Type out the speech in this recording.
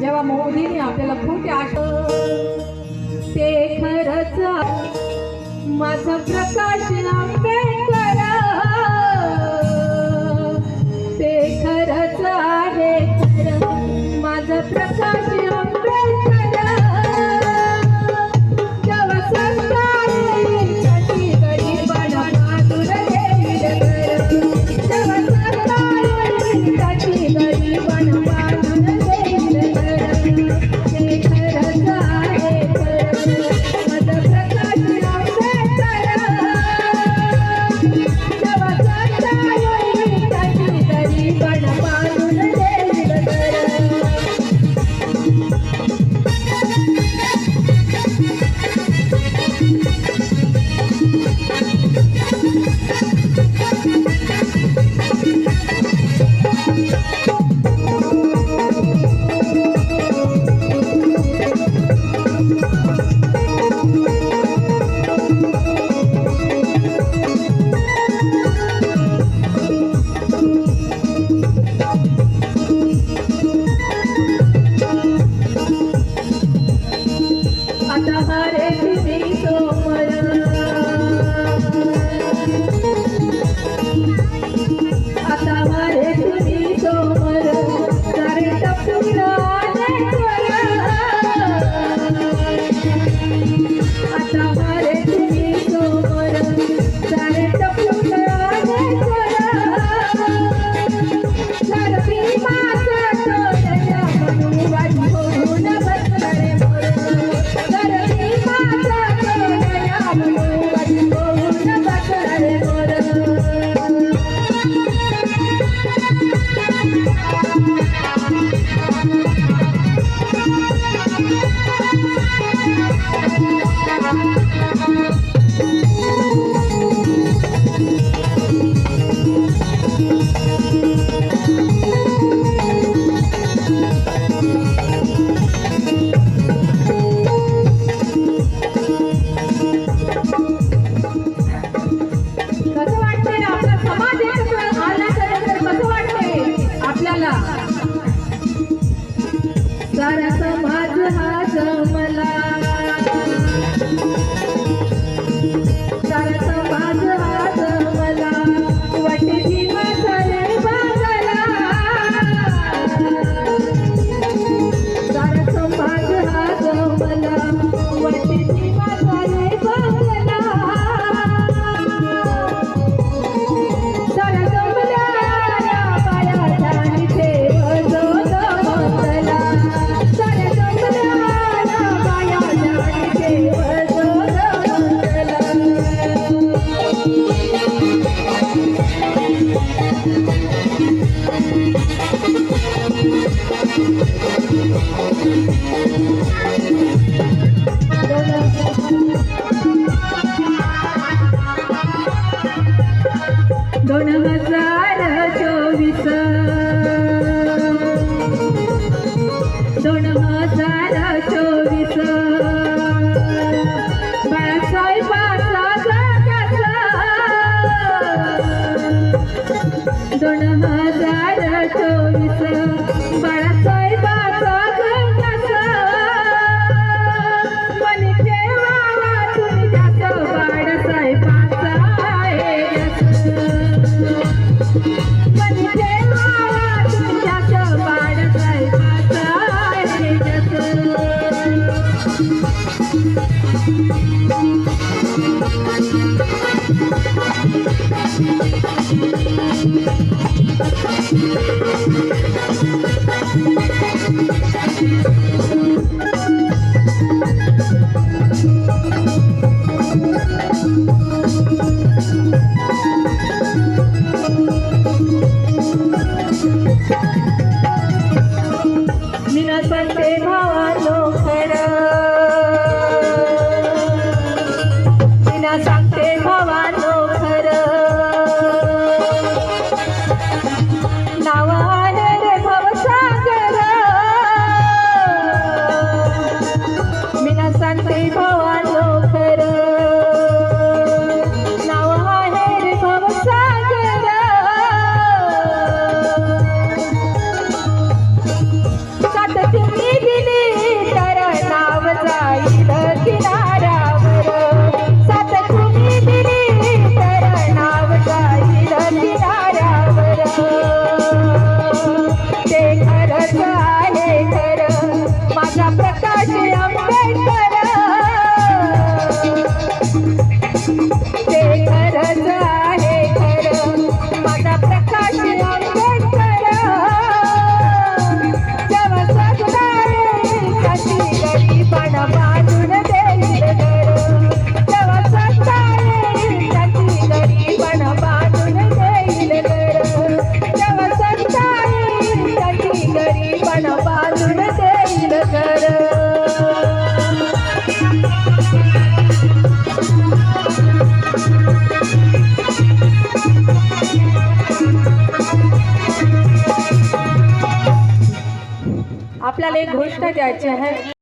जेव्हा मोदीने आपल्याला खूप आशा ते खरंच माझा प्रकाश आंबेडकर ते खरंच आहे खरं माझा प्रकाश आंबेडकर जेव्हा सरकारसाठी गरिबांना बाजूला घेईल जेव्हा सरकारसाठी गरिबांना बाजूला घेईल ते खरंच आहे खरं माझा प्रकाश आंबेडकर जेव्हा सरकारसाठी गरिबांना बाजूला घेईल आता हरे तुम्ही सोमर आता हरे तुम्ही सोमर सारे टपून आले कर आता हरे तुम्ही सोमर सारे टपून आले कर सरपी माझा तोडल्या म्हणून वाटी होऊन बसला रे मोर सरपी माझा तोडल्या म्हणून वाटी होऊन बसला रे मोर कसं वाटतंय आपला समाज एकत्र आल्यानंतर कसं वाटतंय आपल्याला सारा समाज हा जमला सारा समाज हा जमला वाटे भीमा झाले बांगला सारा समाज हा जमला वाटे भीमा झाले बांगला सारा जमल्या बाया जाणीचे वजन बंदला सारा जमल्या बाया जाणीचे वजन बंदला दोन हजार 24 बाळासाहेबाचा जगाचा 2024 बाळासाहेबाचा जगाचा मनी ठेवावा तुम्ही जास्त बाळासाहेबाचा मनी ठेवावा तुम्ही जास्त बाळासाहेबाचा मीना सांगते भावानो खरं मीना सांगते भावानो खरं नाव आहे रे भवसागर मीना सांगते भावानो खरं नाव आहे रे भवसागर सात तुम्ही आपल्याला एक घोषणा द्यायची आहे.